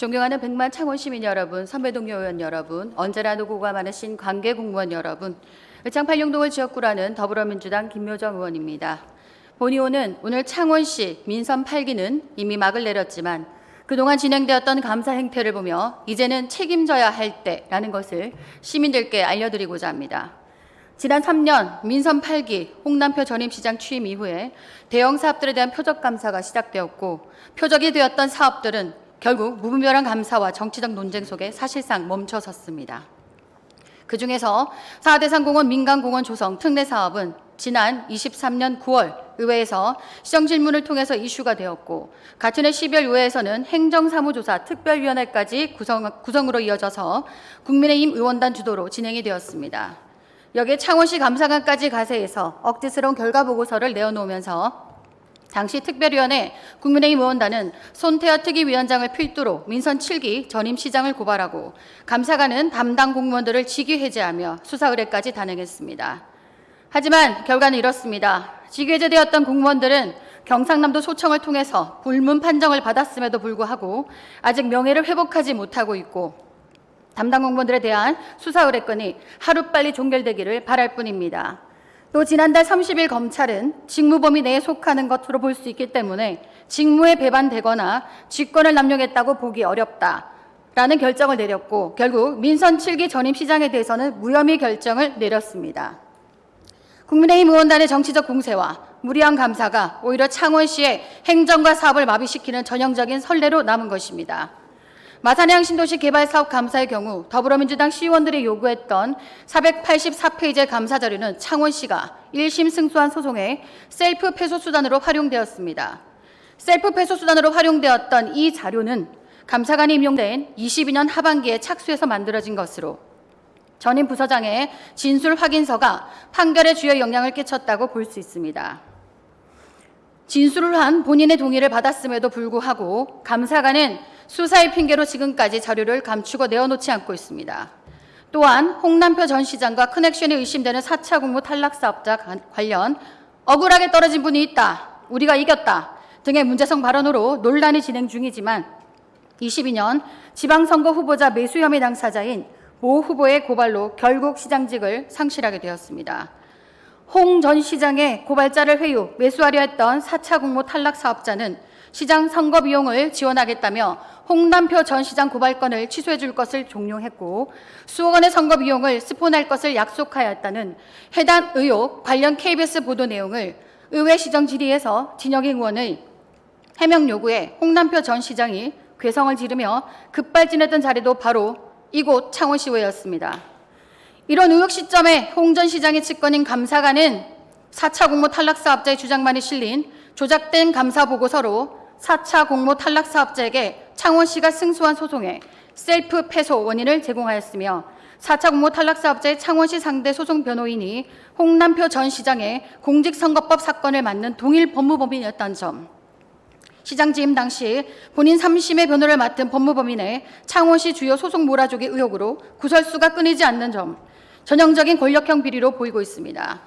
존경하는 백만 창원 시민 여러분, 선배 동료 의원 여러분, 언제나 노고가 많으신 관계 공무원 여러분, 의창 팔룡동을 지역구라는 더불어민주당 김묘정 의원입니다. 본의원은 오늘 창원시 민선 8기는 이미 막을 내렸지만 그동안 진행되었던 감사 행태를 보며 이제는 책임져야 할 때라는 것을 시민들께 알려드리고자 합니다. 지난 3년 민선 8기 홍남표 전임시장 취임 이후에 대형 사업들에 대한 표적 감사가 시작되었고 표적이 되었던 사업들은 결국 무분별한 감사와 정치적 논쟁 속에 사실상 멈춰섰습니다. 그중에서 4대상 공원 민간공원 조성 특례 사업은 지난 23년 9월 의회에서 시정질문을 통해서 이슈가 되었고 같은 해 12월 의회에서는 행정사무조사 특별위원회까지 구성으로 이어져서 국민의힘 의원단 주도로 진행이 되었습니다. 여기에 창원시 감사관까지 가세해서 억지스러운 결과보고서를 내어놓으면서 당시 특별위원회 국민의힘 의원단은 손태화 특위위원장을 필두로 민선 7기 전임 시장을 고발하고 감사관은 담당 공무원들을 직위 해제하며 수사 의뢰까지 단행했습니다. 하지만 결과는 이렇습니다. 직위 해제되었던 공무원들은 경상남도 소청을 통해서 불문 판정을 받았음에도 불구하고 아직 명예를 회복하지 못하고 있고 담당 공무원들에 대한 수사 의뢰건이 하루빨리 종결되기를 바랄 뿐입니다. 또 지난달 30일 검찰은 직무범위 내에 속하는 것으로 볼 수 있기 때문에 직무에 배반되거나 직권을 남용했다고 보기 어렵다라는 결정을 내렸고 결국 민선 7기 전임 시장에 대해서는 무혐의 결정을 내렸습니다. 국민의힘 의원단의 정치적 공세와 무리한 감사가 오히려 창원시의 행정과 사업을 마비시키는 전형적인 선례로 남은 것입니다. 마산해양 신도시 개발 사업 감사의 경우 더불어민주당 시의원들이 요구했던 484페이지의 감사 자료는 창원시가 1심 승소한 소송에 셀프 패소 수단으로 활용되었습니다. 셀프 패소 수단으로 활용되었던 이 자료는 감사관이 임용된 22년 하반기에 착수해서 만들어진 것으로 전임 부서장의 진술 확인서가 판결에 주요 영향을 끼쳤다고 볼 수 있습니다. 진술을 한 본인의 동의를 받았음에도 불구하고 감사관은 수사의 핑계로 지금까지 자료를 감추고 내어놓지 않고 있습니다. 또한 홍남표 전 시장과 커넥션이 의심되는 4차 공모 탈락 사업자 관련 억울하게 떨어진 분이 있다, 우리가 이겼다 등의 문제성 발언으로 논란이 진행 중이지만 22년 지방선거 후보자 매수 혐의 당사자인 모 후보의 고발로 결국 시장직을 상실하게 되었습니다. 홍 전 시장의 고발자를 회유, 매수하려 했던 4차 공모 탈락 사업자는 시장 선거 비용을 지원하겠다며 홍남표 전 시장 고발건을 취소해 줄 것을 종용했고 수억 원의 선거 비용을 스폰할 것을 약속하였다는 해당 의혹 관련 KBS 보도 내용을 의회 시정 질의에서 진영인 의원의 해명 요구에 홍남표 전 시장이 괴성을 지르며 급발진했던 자리도 바로 이곳 창원시의회였습니다. 이런 의혹 시점에 홍 전 시장의 측근인 감사관은 4차 공모 탈락 사업자의 주장만이 실린 조작된 감사 보고서로 4차 공모 탈락 사업자에게 창원시가 승소한 소송에 셀프 패소 원인을 제공하였으며 4차 공모 탈락 사업자의 창원시 상대 소송 변호인이 홍남표 전 시장의 공직선거법 사건을 맡는 동일 법무법인이었다는 점, 시장 재임 당시 본인 3심의 변호를 맡은 법무법인의 창원시 주요 소송 몰아주기 의혹으로 구설수가 끊이지 않는 점, 전형적인 권력형 비리로 보이고 있습니다.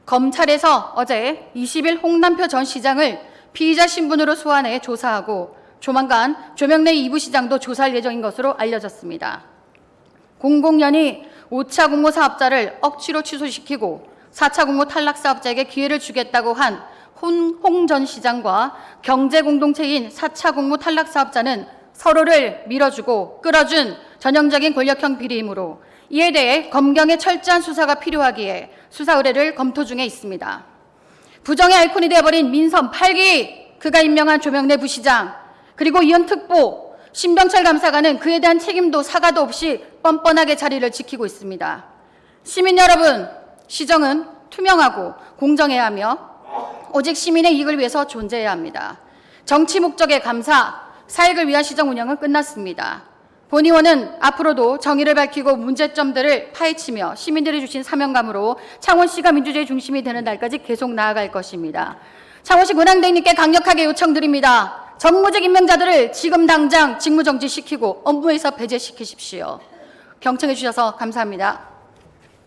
검찰에서 어제 20일 홍남표 전 시장을 피의자 신분으로 소환해 조사하고 조만간 조명래 2부 시장도 조사할 예정인 것으로 알려졌습니다. 공공연히 5차 공모 사업자를 억지로 취소시키고 4차 공모 탈락 사업자에게 기회를 주겠다고 한 홍 전 시장과 경제공동체인 4차 공모 탈락 사업자는 서로를 밀어주고 끌어준 전형적인 권력형 비리이므로 이에 대해 검경의 철저한 수사가 필요하기에 수사 의뢰를 검토 중에 있습니다. 부정의 아이콘이 되어버린 민선 8기, 그가 임명한 조명래 부시장, 그리고 이현 특보, 신병철 감사관은 그에 대한 책임도 사과도 없이 뻔뻔하게 자리를 지키고 있습니다. 시민 여러분, 시정은 투명하고 공정해야 하며 오직 시민의 이익을 위해서 존재해야 합니다. 정치 목적의 감사, 사익을 위한 시정 운영은 끝났습니다. 본의원은 앞으로도 정의를 밝히고 문제점들을 파헤치며 시민들이 주신 사명감으로 창원시가 민주주의 중심이 되는 날까지 계속 나아갈 것입니다. 창원시 권한대행님께 강력하게 요청드립니다. 정무직 임명자들을 지금 당장 직무정지시키고 업무에서 배제시키십시오. 경청해 주셔서 감사합니다.